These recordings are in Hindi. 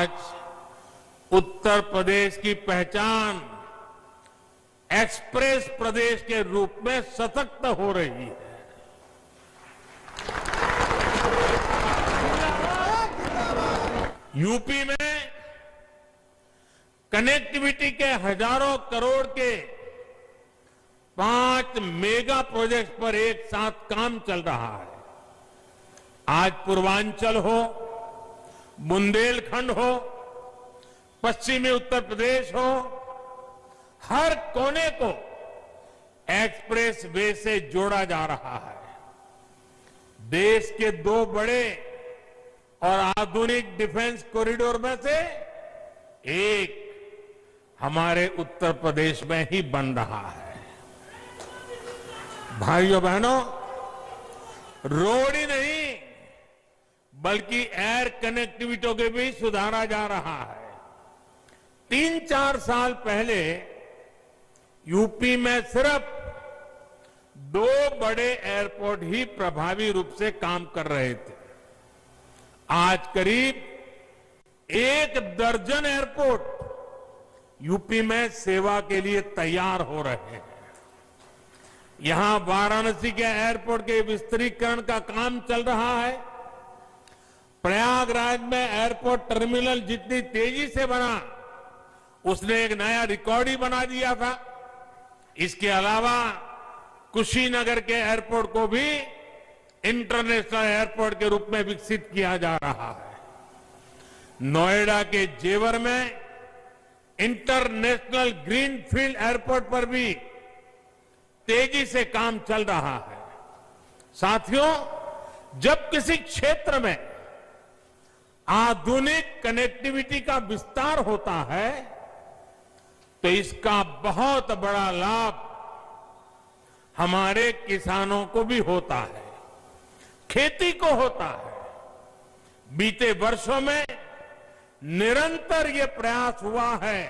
आज उत्तर प्रदेश की पहचान एक्सप्रेस प्रदेश के रूप में सशक्त हो रही है। यूपी में कनेक्टिविटी के हजारों करोड़ के 5 मेगा प्रोजेक्ट्स पर एक साथ काम चल रहा है। आज पूर्वांचल हो, बुंदेलखंड हो, पश्चिमी उत्तर प्रदेश हो, हर कोने को एक्सप्रेस वे से जोड़ा जा रहा है। देश के 2 बड़े और आधुनिक डिफेंस कॉरिडोर में से एक हमारे उत्तर प्रदेश में ही बन रहा है। भाइयों बहनों, रोड ही नहीं बल्कि एयर कनेक्टिविटी को भी सुधारा जा रहा है। 3-4 साल पहले यूपी में सिर्फ 2 बड़े एयरपोर्ट ही प्रभावी रूप से काम कर रहे थे। आज करीब 1 दर्जन एयरपोर्ट यूपी में सेवा के लिए तैयार हो रहे हैं। यहां वाराणसी के एयरपोर्ट के विस्तारीकरण का काम चल रहा है। प्रयागराज में एयरपोर्ट टर्मिनल जितनी तेजी से बना, उसने एक नया रिकॉर्ड ही बना दिया था। इसके अलावा कुशीनगर के एयरपोर्ट को भी इंटरनेशनल एयरपोर्ट के रूप में विकसित किया जा रहा है। नोएडा के जेवर में इंटरनेशनल ग्रीनफील्ड एयरपोर्ट पर भी तेजी से काम चल रहा है। साथियों, जब किसी क्षेत्र में आधुनिक कनेक्टिविटी का विस्तार होता है तो इसका बहुत बड़ा लाभ हमारे किसानों को भी होता है, खेती को होता है। बीते वर्षों में निरंतर ये प्रयास हुआ है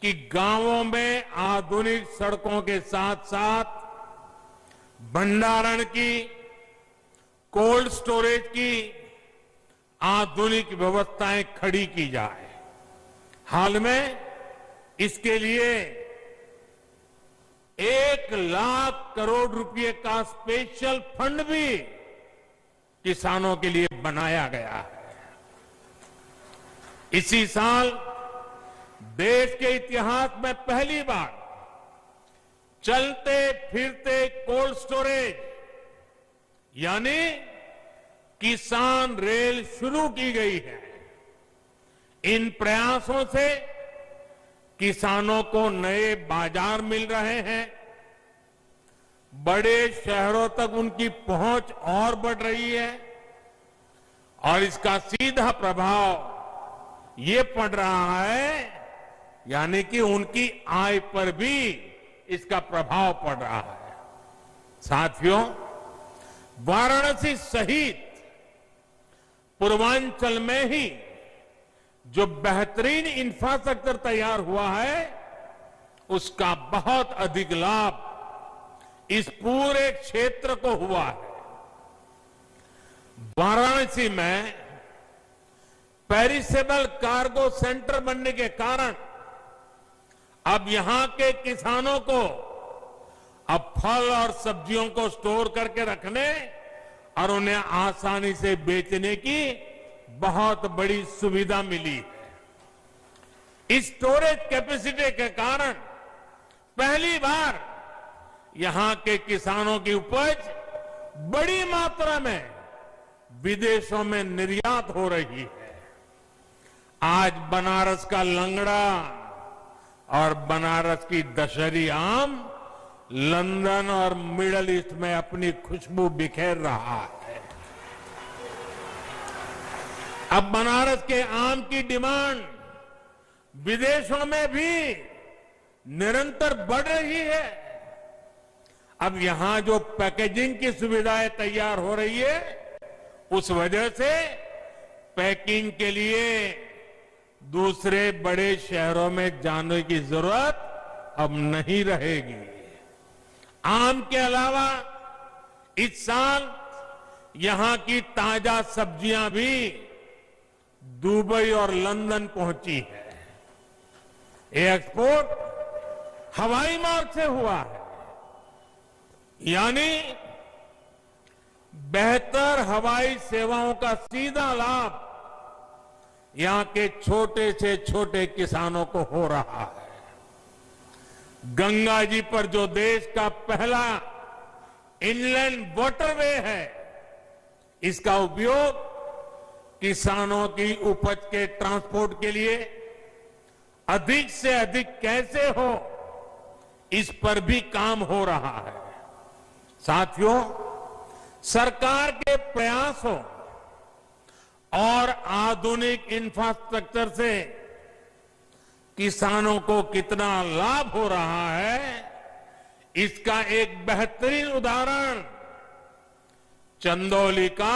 कि गांवों में आधुनिक सड़कों के साथ साथ भंडारण की, कोल्ड स्टोरेज की आधुनिक व्यवस्थाएं खड़ी की जाए। हाल में इसके लिए 1 लाख करोड़ रुपए का स्पेशल फंड भी किसानों के लिए बनाया गया है। इसी साल देश के इतिहास में पहली बार चलते फिरते कोल्ड स्टोरेज यानी किसान रेल शुरू की गई है। इन प्रयासों से किसानों को नए बाजार मिल रहे हैं, बड़े शहरों तक उनकी पहुंच और बढ़ रही है और इसका सीधा प्रभाव ये पड़ रहा है, यानी कि उनकी आय पर भी इसका प्रभाव पड़ रहा है। साथियों, वाराणसी सहित पूर्वांचल में ही जो बेहतरीन इंफ्रास्ट्रक्चर तैयार हुआ है, उसका बहुत अधिक लाभ इस पूरे क्षेत्र को हुआ है। वाराणसी में पेरिसेबल कार्गो सेंटर बनने के कारण अब यहां के किसानों को अब फल और सब्जियों को स्टोर करके रखने और उन्हें आसानी से बेचने की बहुत बड़ी सुविधा मिली है। इस स्टोरेज कैपेसिटी के कारण पहली बार यहां के किसानों की उपज बड़ी मात्रा में विदेशों में निर्यात हो रही है। आज बनारस का लंगड़ा और बनारस की दशहरी आम लंदन और मिडल ईस्ट में अपनी खुशबू बिखेर रहा है। अब बनारस के आम की डिमांड विदेशों में भी निरंतर बढ़ रही है। अब यहां जो पैकेजिंग की सुविधाएं तैयार हो रही है, उस वजह से पैकिंग के लिए दूसरे बड़े शहरों में जाने की जरूरत अब नहीं रहेगी। आम के अलावा इस साल यहां की ताजा सब्जियां भी दुबई और लंदन पहुंची है। ये एक्सपोर्ट हवाई मार्ग से हुआ है, यानी बेहतर हवाई सेवाओं का सीधा लाभ यहां के छोटे से छोटे किसानों को हो रहा है। गंगा जी पर जो देश का पहला इनलैंड वाटरवे है, इसका उपयोग किसानों की उपज के ट्रांसपोर्ट के लिए अधिक से अधिक कैसे हो, इस पर भी काम हो रहा है। साथियों, सरकार के प्रयासों और आधुनिक इंफ्रास्ट्रक्चर से किसानों को कितना लाभ हो रहा है, इसका एक बेहतरीन उदाहरण चंदौली का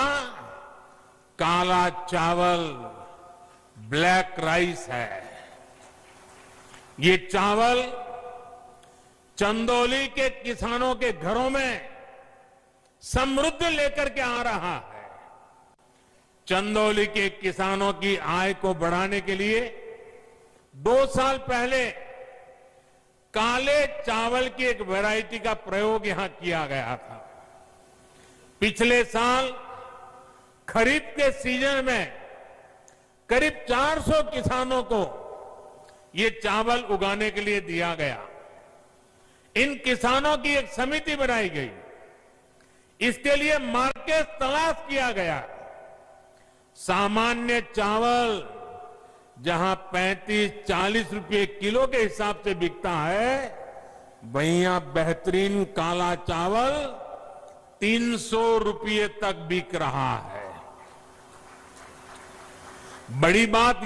काला चावल, ब्लैक राइस है। ये चावल चंदौली के किसानों के घरों में समृद्धि लेकर के आ रहा है। चंदौली के किसानों की आय को बढ़ाने के लिए 2 साल पहले काले चावल की एक वैरायटी का प्रयोग यहां किया गया था। पिछले साल खरीफ के सीजन में करीब 400 किसानों को ये चावल उगाने के लिए दिया गया। इन किसानों की एक समिति बनाई गई, इसके लिए मार्केट तलाश किया गया। सामान्य चावल जहां 35-40 रुपए किलो के हिसाब से बिकता है, वहीं यहां बेहतरीन काला चावल 300 रुपये तक बिक रहा है। बड़ी बात